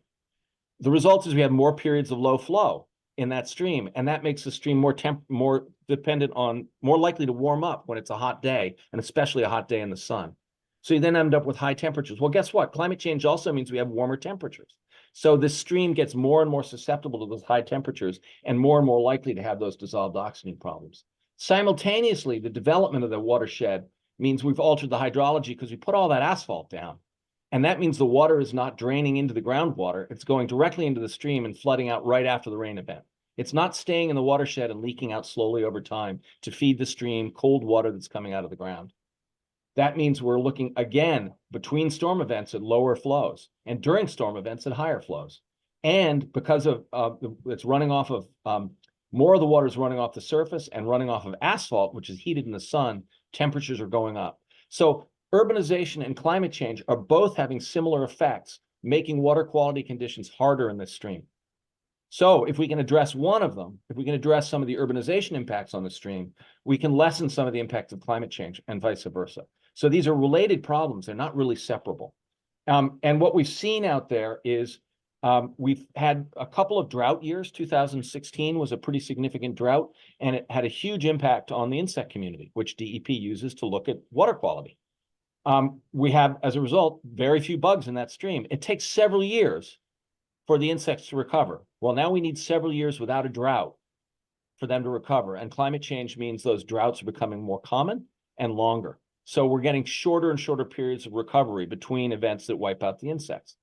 The result is we have more periods of low flow in that stream, and that makes the stream more dependent on, more likely to warm up when it's a hot day, and especially a hot day in the sun. So you then end up with high temperatures. Well, guess what? Climate change also means we have warmer temperatures. So this stream gets more and more susceptible to those high temperatures and more likely to have those dissolved oxygen problems. Simultaneously, the development of the watershed means we've altered the hydrology because we put all that asphalt down. And that means the water is not draining into the groundwater. It's going directly into the stream and flooding out right after the rain event. It's not staying in the watershed and leaking out slowly over time to feed the stream cold water that's coming out of the ground. That means we're looking again between storm events at lower flows and during storm events at higher flows. And because of it's running off of more of the water is running off the surface and running off of asphalt, which is heated in the sun, temperatures are going up. So urbanization and climate change are both having similar effects, making water quality conditions harder in this stream. So if we can address one of them, if we can address some of the urbanization impacts on the stream, we can lessen some of the impacts of climate change and vice versa. So these are related problems. They're not really separable. And what we've seen out there is we've had a couple of drought years. 2016 was a pretty significant drought, and it had a huge impact on the insect community, which DEP uses to look at water quality. We have, as a result, very few bugs in that stream. It takes several years for the insects to recover. Well, now we need several years without a drought for them to recover. And climate change means those droughts are becoming more common and longer. So we're getting shorter and shorter periods of recovery between events that wipe out the insects.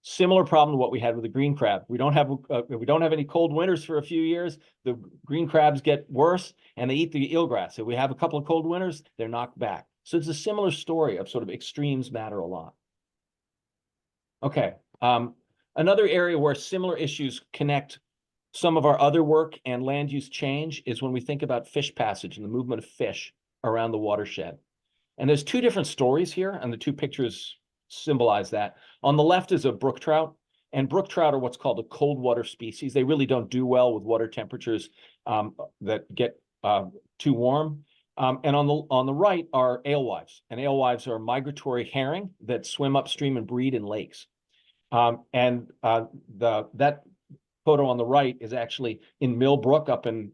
Similar problem to what we had with the green crab. We don't have any cold winters for a few years. The green crabs get worse and they eat the eelgrass. If we have a couple of cold winters, they're knocked back. So it's a similar story of sort of extremes matter a lot. Okay. Another area where similar issues connect some of our other work and land use change is when we think about fish passage and the movement of fish around the watershed. And there's two different stories here, and the two pictures symbolize that. On the left is a brook trout, and brook trout are what's called a cold water species. They really don't do well with water temperatures that get too warm. And on the right are alewives, and alewives are migratory herring that swim upstream and breed in lakes. That photo on the right is actually in Mill Brook up in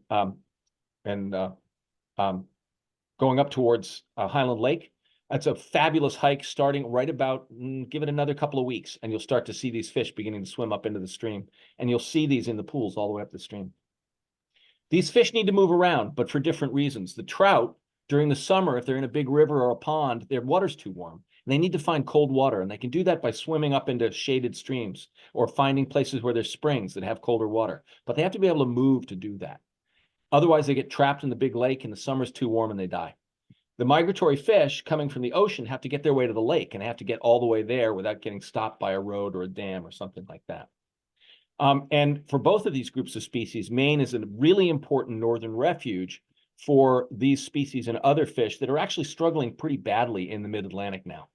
going up towards Highland Lake. That's a fabulous hike starting right about, give it another couple of weeks, and you'll start to see these fish beginning to swim up into the stream. And you'll see these in the pools all the way up the stream. These fish need to move around, but for different reasons. The trout, during the summer, if they're in a big river or a pond, their water's too warm. And they need to find cold water, and they can do that by swimming up into shaded streams or finding places where there's springs that have colder water. But they have to be able to move to do that. Otherwise, they get trapped in the big lake and the summer's too warm and they die. The migratory fish coming from the ocean have to get their way to the lake, and they have to get all the way there without getting stopped by a road or a dam or something like that. And for both of these groups of species, Maine is a really important northern refuge for these species and other fish that are actually struggling pretty badly in the mid-Atlantic now.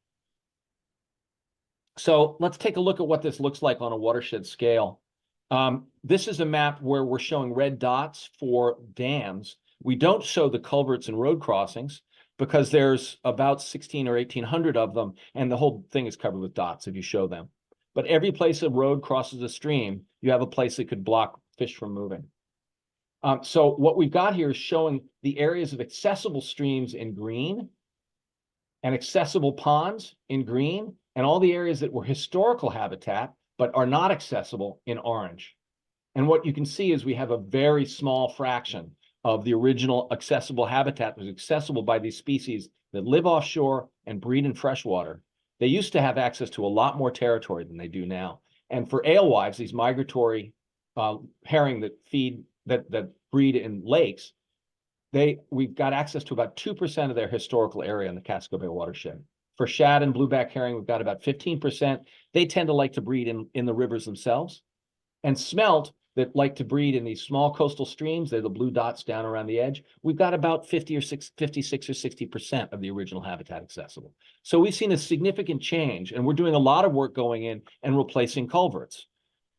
So let's take a look at what this looks like on a watershed scale. This is a map where we're showing red dots for dams. We don't show the culverts and road crossings because there's about 16 or 1,800 of them, and the whole thing is covered with dots if you show them. But every place a road crosses a stream, you have a place that could block fish from moving. So what we've got here is showing the areas of accessible streams in green and accessible ponds in green, and all the areas that were historical habitat but are not accessible in orange. And what you can see is we have a very small fraction of the original accessible habitat that was accessible by these species that live offshore and breed in freshwater. They used to have access to a lot more territory than they do now. And for alewives, these migratory herring that breed in lakes, we've got access to about 2% of their historical area in the Casco Bay watershed. For shad and blueback herring, we've got about 15%. They tend to like to breed in the rivers themselves. And smelt, that like to breed in these small coastal streams. They're the blue dots down around the edge. We've got about 56 or 60% of the original habitat accessible. So we've seen a significant change, and we're doing a lot of work going in and replacing culverts.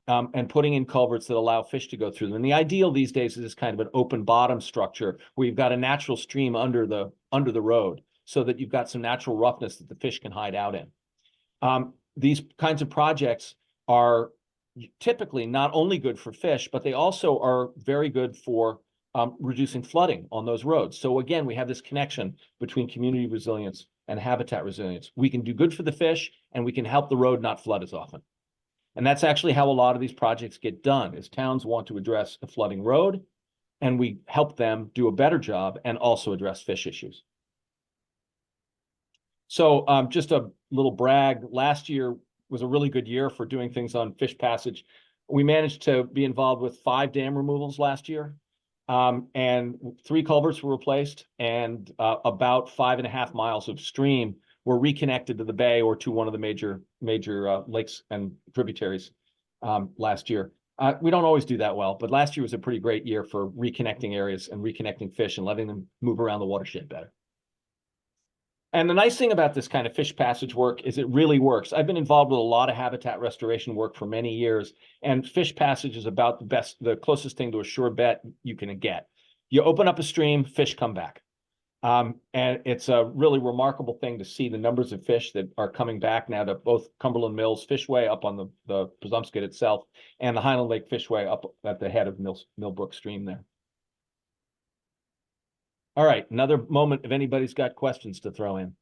And putting in culverts that allow fish to go through them. And the ideal these days is this kind of an open bottom structure where you've got a natural stream under the road, so that you've got some natural roughness that the fish can hide out in. These kinds of projects are typically not only good for fish, but they also are very good for reducing flooding on those roads. So again, we have this connection between community resilience and habitat resilience. We can do good for the fish, and we can help the road not flood as often. And that's actually how a lot of these projects get done, is towns want to address a flooding road, and we help them do a better job and also address fish issues. So just a little brag, last year was a really good year for doing things on fish passage. We managed to be involved with 5 dam removals last year, and 3 culverts were replaced, and about 5.5 miles of stream were reconnected to the bay or to one of the major lakes and tributaries last year. We don't always do that well, but last year was a pretty great year for reconnecting areas and reconnecting fish and letting them move around the watershed better. And the nice thing about this kind of fish passage work is it really works. I've been involved with a lot of habitat restoration work for many years, and fish passage is about the closest thing to a sure bet you can get. You open up a stream, fish come back. And it's a really remarkable thing to see the numbers of fish that are coming back now to both Cumberland Mills Fishway up on the Presumpscot itself, and the Highland Lake Fishway up at the head of Millbrook Stream there. All right, another moment if anybody's got questions to throw in.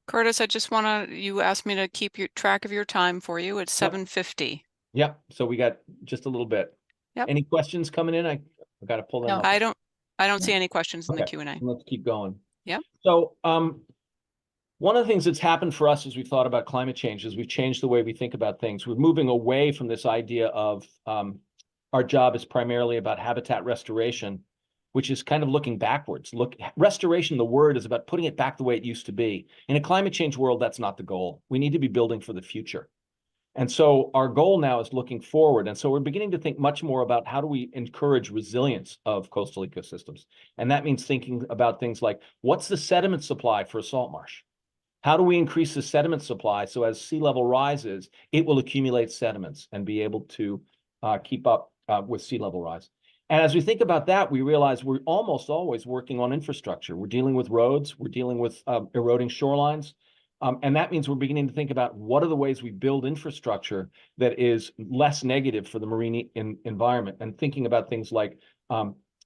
Curtis, I just want to, you asked me to keep track of your time for you. It's 7:50. Yep, so we got just a little bit. Yep. Any questions coming in? I got to pull them up. I don't see any questions in the Q&A. Let's keep going. Yep. So one of the things that's happened for us as we've thought about climate change is we've changed the way we think about things. We're moving away from this idea of our job is primarily about habitat restoration, which is kind of looking backwards. Restoration, the word is about putting it back the way it used to be. In a climate change world, that's not the goal. We need to be building for the future. And so our goal now is looking forward. And so we're beginning to think much more about how do we encourage resilience of coastal ecosystems. And that means thinking about things like, what's the sediment supply for a salt marsh? How do we increase the sediment supply so as sea level rises, it will accumulate sediments and be able to keep up with sea level rise? And as we think about that, we realize we're almost always working on infrastructure. We're dealing with roads, we're dealing with eroding shorelines. And that means we're beginning to think about what are the ways we build infrastructure that is less negative for the marine environment, and thinking about things like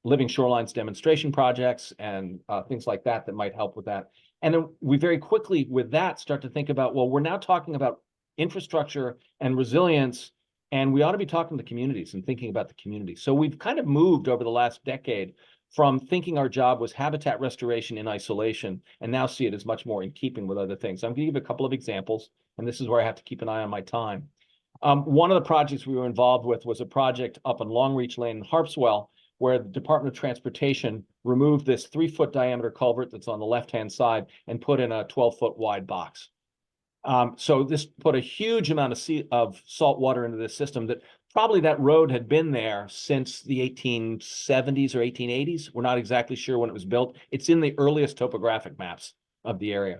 living shorelines demonstration projects and things like that that might help with that. And then we very quickly with that start to think about, well, we're now talking about infrastructure and resilience, and we ought to be talking to communities and thinking about the community. So we've kind of moved over the last decade from thinking our job was habitat restoration in isolation, and now see it as much more in keeping with other things. I'm going to give a couple of examples, and this is where I have to keep an eye on my time. One of the projects we were involved with was a project up on Longreach Lane in Harpswell, where the Department of Transportation removed this 3-foot diameter culvert that's on the left-hand side and put in a 12-foot wide box. So this put a huge amount of salt water into this system that probably that road had been there since the 1870s or 1880s. We're not exactly sure when it was built. It's in the earliest topographic maps of the area.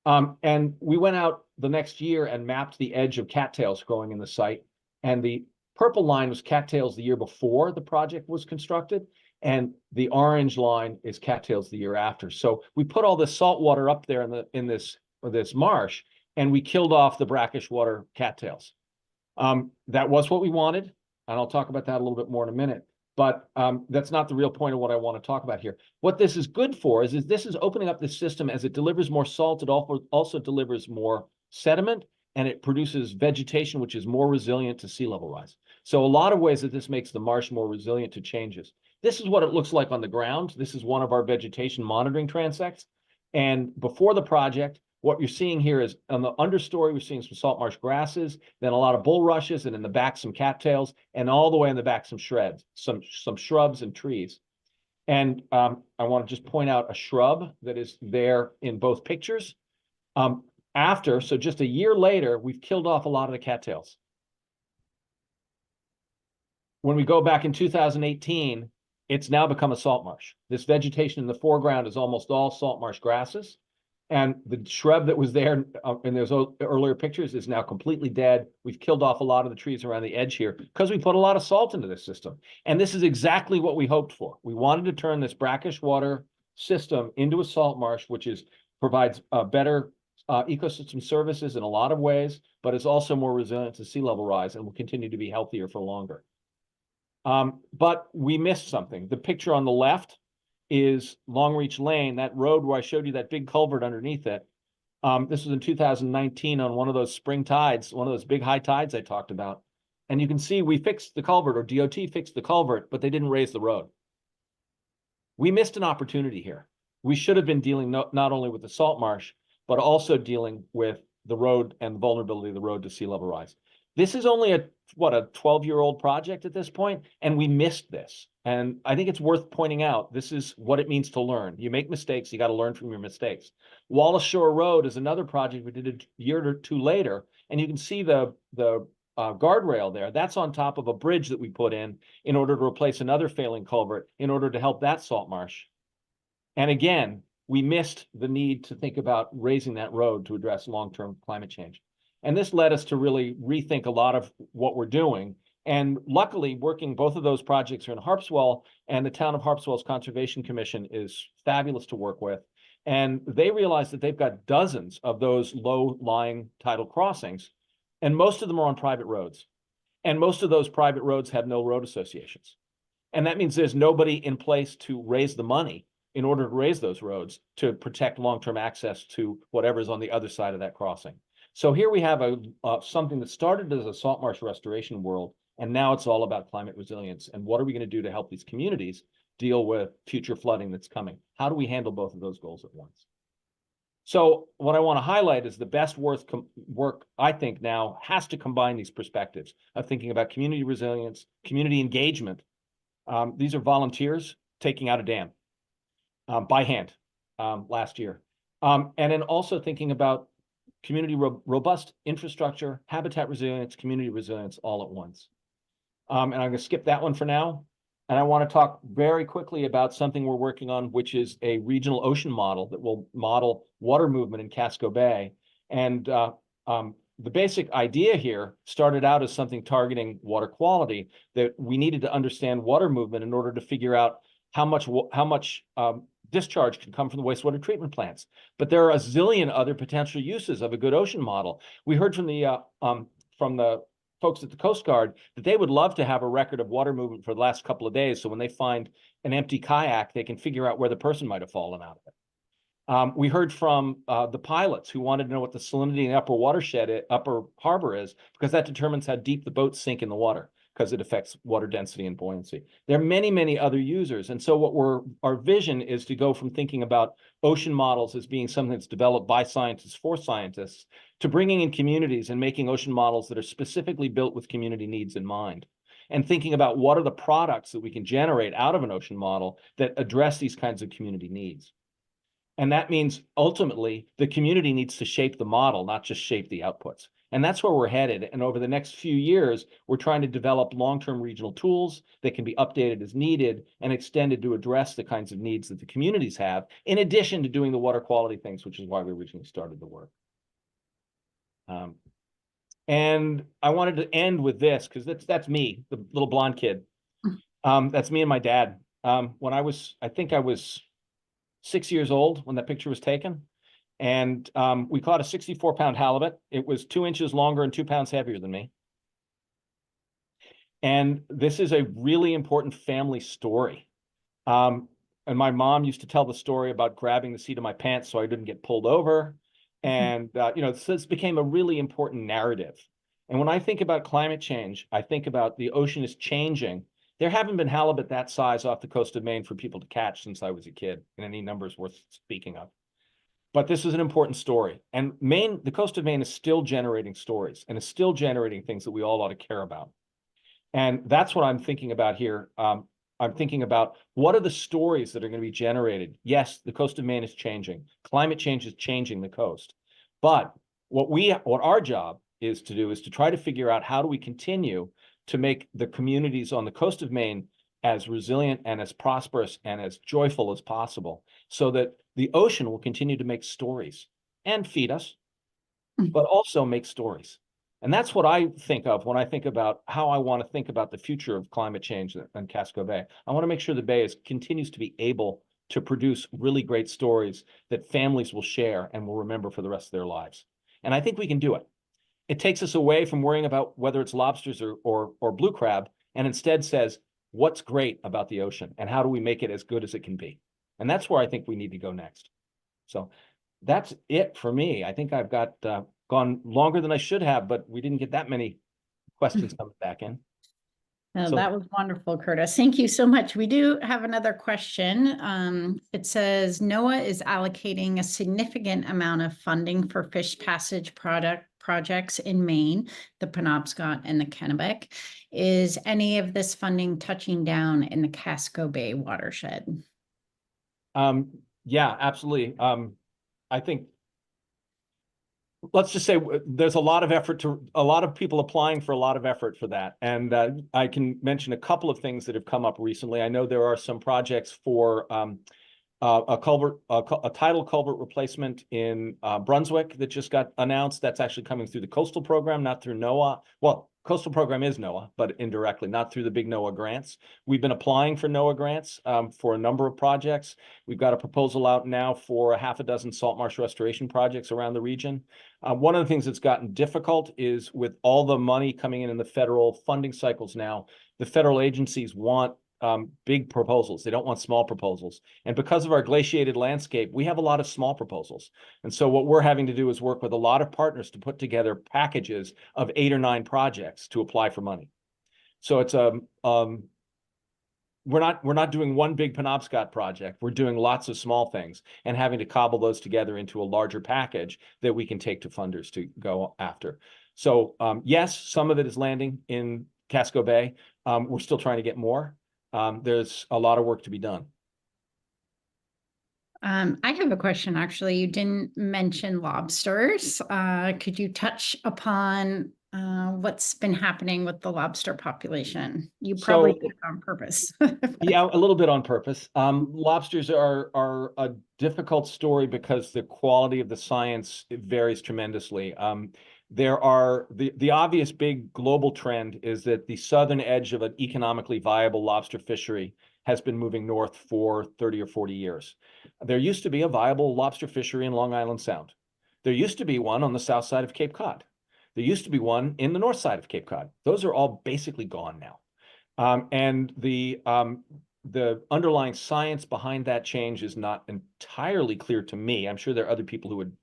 And we went out the next year and mapped the edge of cattails growing in the site. And the purple line was cattails the year before the project was constructed, and the orange line is cattails the year after. So we put all this salt water up there in this marsh, and we killed off the brackish water cattails. That was what we wanted, and I'll talk about that a little bit more in a minute, but that's not the real point of what I want to talk about here. What this is good for is this is opening up the system. As it delivers more salt, it also delivers more sediment, and it produces vegetation, which is more resilient to sea level rise. So a lot of ways that this makes the marsh more resilient to changes. This is what it looks like on the ground. This is one of our vegetation monitoring transects. And before the project, what you're seeing here is on the understory, we're seeing some salt marsh grasses, then a lot of bulrushes, and in the back, some cattails, and all the way in the back, some shrubs, some shrubs and trees. And I want to just point out a shrub that is there in both pictures. So just a year later, we've killed off a lot of the cattails. when we go back in 2018, it's now become a salt marsh. This vegetation in the foreground is almost all salt marsh grasses. And the shrub that was there in those earlier pictures is now completely dead. We've killed off a lot of the trees around the edge here because we put a lot of salt into this system. And this is exactly what we hoped for. We wanted to turn this brackish water system into a salt marsh, which provides better ecosystem services in a lot of ways, but is also more resilient to sea level rise and will continue to be healthier for longer. But we missed something. The picture on the left is Longreach Lane, that road where I showed you that big culvert underneath it. This was in 2019 on one of those spring tides, one of those big high tides I talked about. And you can see we fixed the culvert, or DOT fixed the culvert, but they didn't raise the road. We missed an opportunity here. We should have been dealing not only with the salt marsh, but also dealing with the road and the vulnerability of the road to sea level rise. This is only a 12-year-old project at this point, and we missed this. And I think it's worth pointing out, this is what it means to learn. You make mistakes, you got to learn from your mistakes. Wallace Shore Road is another project we did a year or two later, and you can see the guardrail there. That's on top of a bridge that we put in order to replace another failing culvert in order to help that salt marsh. And again, we missed the need to think about raising that road to address long-term climate change. And this led us to really rethink a lot of what we're doing. And luckily, both of those projects are in Harpswell, and the town of Harpswell's Conservation Commission is fabulous to work with. And they realized that they've got dozens of those low-lying tidal crossings, and most of them are on private roads. And most of those private roads have no road associations. And that means there's nobody in place to raise the money in order to raise those roads to protect long-term access to whatever's on the other side of that crossing. So here we have something that started as a salt marsh restoration world, and now it's all about climate resilience. And what are we going to do to help these communities deal with future flooding that's coming? How do we handle both of those goals at once? So what I want to highlight is the best work, I think, now has to combine these perspectives of thinking about community resilience, community engagement. These are volunteers taking out a dam by hand last year. And then also thinking about community robust infrastructure, habitat resilience, community resilience all at once. And I'm going to skip that one for now. And I want to talk very quickly about something we're working on, which is a regional ocean model that will model water movement in Casco Bay. And the basic idea here started out as something targeting water quality, that we needed to understand water movement in order to figure out how much discharge can come from the wastewater treatment plants. But there are a zillion other potential uses of a good ocean model. We heard from the folks at the Coast Guard that they would love to have a record of water movement for the last couple of days, so when they find an empty kayak, they can figure out where the person might have fallen out of it. We heard from the pilots who wanted to know what the salinity in the upper harbor is, because that determines how deep the boats sink in the water, because it affects water density and buoyancy. There are many, many other users. And so our vision is to go from thinking about ocean models as being something that's developed by scientists for scientists, to bringing in communities and making ocean models that are specifically built with community needs in mind. And thinking about what are the products that we can generate out of an ocean model that address these kinds of community needs. And that means ultimately the community needs to shape the model, not just shape the outputs. And that's where we're headed. And over the next few years, we're trying to develop long-term regional tools that can be updated as needed and extended to address the kinds of needs that the communities have, in addition to doing the water quality things, which is why we originally started the work. And I wanted to end with this, because that's me, the little blonde kid. That's me and my dad. I think I was 6 years old when that picture was taken. And we caught a 64-pound halibut. It was 2 inches longer and 2 pounds heavier than me. And this is a really important family story. And my mom used to tell the story about grabbing the seat of my pants so I didn't get pulled over. And, so this became a really important narrative. And when I think about climate change, I think about the ocean is changing. There haven't been halibut that size off the coast of Maine for people to catch since I was a kid, in any numbers worth speaking of. But this is an important story. And Maine, the coast of Maine is still generating stories and is still generating things that we all ought to care about. And that's what I'm thinking about here. I'm thinking about what are the stories that are going to be generated. Yes, the coast of Maine is changing. Climate change is changing the coast. But what our job is to do is to try to figure out how do we continue to make the communities on the coast of Maine as resilient and as prosperous and as joyful as possible, so that the ocean will continue to make stories and feed us, but also make stories. And that's what I think of when I think about how I want to think about the future of climate change in Casco Bay. I want to make sure the Bay continues to be able to produce really great stories that families will share and will remember for the rest of their lives. And I think we can do it. It takes us away from worrying about whether it's lobsters or blue crab, and instead says, what's great about the ocean and how do we make it as good as it can be? And that's where I think we need to go next. So that's it for me. I think I've got gone longer than I should have, but we didn't get that many questions coming back in. No, So that was wonderful, Curtis. Thank you so much. We do have another question. It says NOAA is allocating a significant amount of funding for fish passage projects in Maine, the Penobscot and the Kennebec. Is any of this funding touching down in the Casco Bay watershed? yeah, absolutely. I think, let's just say there's a lot of people applying for a lot of effort for that. And I can mention a couple of things that have come up recently. I know there are some projects for a tidal culvert replacement in Brunswick that just got announced. That's actually coming through the coastal program, not through NOAA. Well, coastal program is NOAA, but indirectly, not through the big NOAA grants. We've been applying for NOAA grants for a number of projects. We've got a proposal out now for a half a dozen salt marsh restoration projects around the region. One of the things that's gotten difficult is with all the money coming in the federal funding cycles now, the federal agencies want big proposals. They don't want small proposals. And because of our glaciated landscape, we have a lot of small proposals. And so what we're having to do is work with a lot of partners to put together packages of 8 or 9 projects to apply for money. So it's we're not doing one big Penobscot project. We're doing lots of small things and having to cobble those together into a larger package that we can take to funders to go after. So yes, some of it is landing in Casco Bay. We're still trying to get more. There's a lot of work to be done. I have a question, actually. You didn't mention lobsters. Could you touch upon what's been happening with the lobster population? You probably did it on purpose. Yeah, a little bit on purpose. Lobsters are a difficult story because the quality of the science varies tremendously. There are the obvious big global trend is that the southern edge of an economically viable lobster fishery has been moving north for 30 or 40 years. There used to be a viable lobster fishery in Long Island Sound. There used to be one on the south side of Cape Cod. There used to be one in the north side of Cape Cod. Those are all basically gone now. And the underlying science behind that change is not entirely clear to me. I'm sure there are other people who would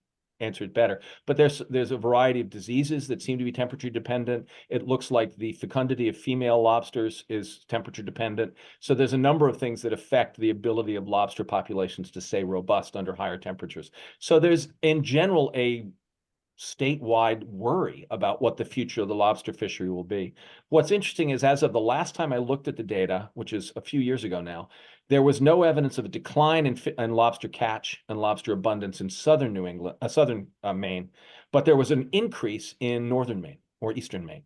answer it better, but there's a variety of diseases that seem to be temperature dependent. It looks like the fecundity of female lobsters is temperature dependent. So there's a number of things that affect the ability of lobster populations to stay robust under higher temperatures. So there's in general a statewide worry about what the future of the lobster fishery will be. What's interesting is as of the last time I looked at the data, which is a few years ago now, there was no evidence of a decline in lobster catch and lobster abundance in southern New England, southern Maine, but there was an increase in northern Maine or eastern Maine.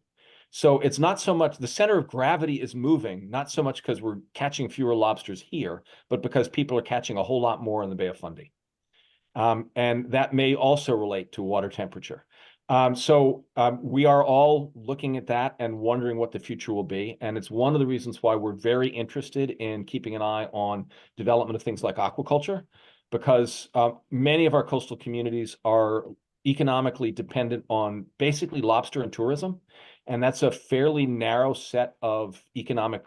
So it's not so much the center of gravity is moving, not so much because we're catching fewer lobsters here, but because people are catching a whole lot more in the Bay of Fundy. And that may also relate to water temperature. We are all looking at that and wondering what the future will be. And it's one of the reasons why we're very interested in keeping an eye on development of things like aquaculture, because many of our coastal communities are economically dependent on basically lobster and tourism. And that's a fairly narrow set of economic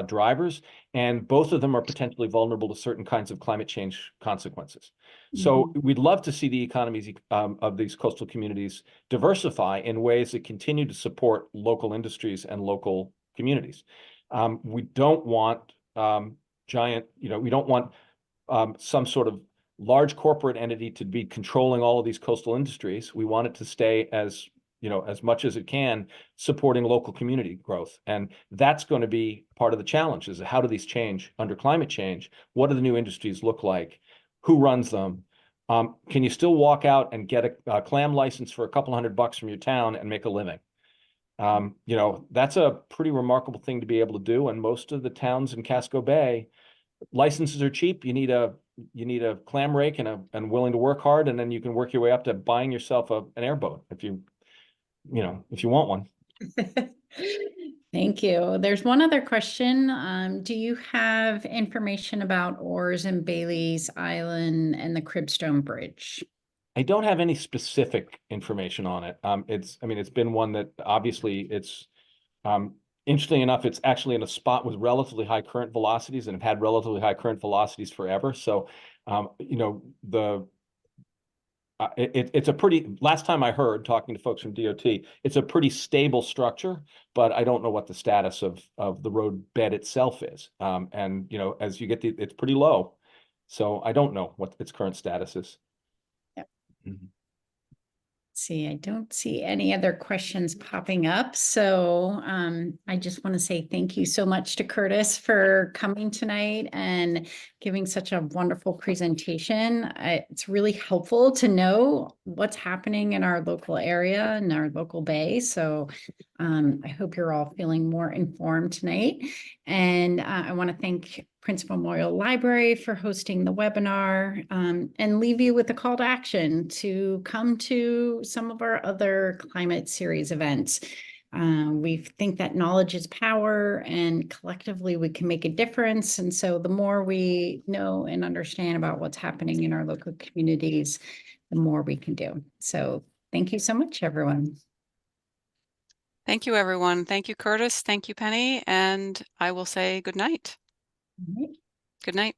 drivers, and both of them are potentially vulnerable to certain kinds of climate change consequences. So we'd love to see the economies of these coastal communities diversify in ways that continue to support local industries and local communities. We don't want we don't want some sort of large corporate entity to be controlling all of these coastal industries. We want it to stay as much as it can, supporting local community growth. And that's going to be part of the challenge is how do these change under climate change? What do the new industries look like? Who runs them? Can you still walk out and get a clam license for a couple $100 from your town and make a living? You know, that's a pretty remarkable thing to be able to do. And most of the towns in Casco Bay, licenses are cheap. You need a clam rake and willing to work hard, and then you can work your way up to buying yourself an airboat if you want one. Thank you. There's one other question. Do you have information about Oars and Bailey's Island and the Cribstone Bridge? I don't have any specific information on it. It's been one that obviously interestingly enough, it's actually in a spot with relatively high current velocities and have had relatively high current velocities forever. So, it's a pretty, last time I heard talking to folks from DOT, it's a pretty stable structure, but I don't know what the status of the road bed itself is. And, as you get it's pretty low. So I don't know what its current status is. Yep. Mm-hmm. See, I don't see any other questions popping up. So I just want to say thank you so much to Curtis for coming tonight and giving such a wonderful presentation. It's really helpful to know what's happening in our local area and our local bay. So I hope you're all feeling more informed tonight. And I want to thank Prince Memorial Library for hosting the webinar, and leave you with a call to action to come to some of our other climate series events. We think that knowledge is power, and collectively we can make a difference. And so the more we know and understand about what's happening in our local communities, the more we can do. So thank you so much, everyone. Thank you, everyone. Thank you, Curtis. Thank you, Penny. And I will say good night. All right. Good night.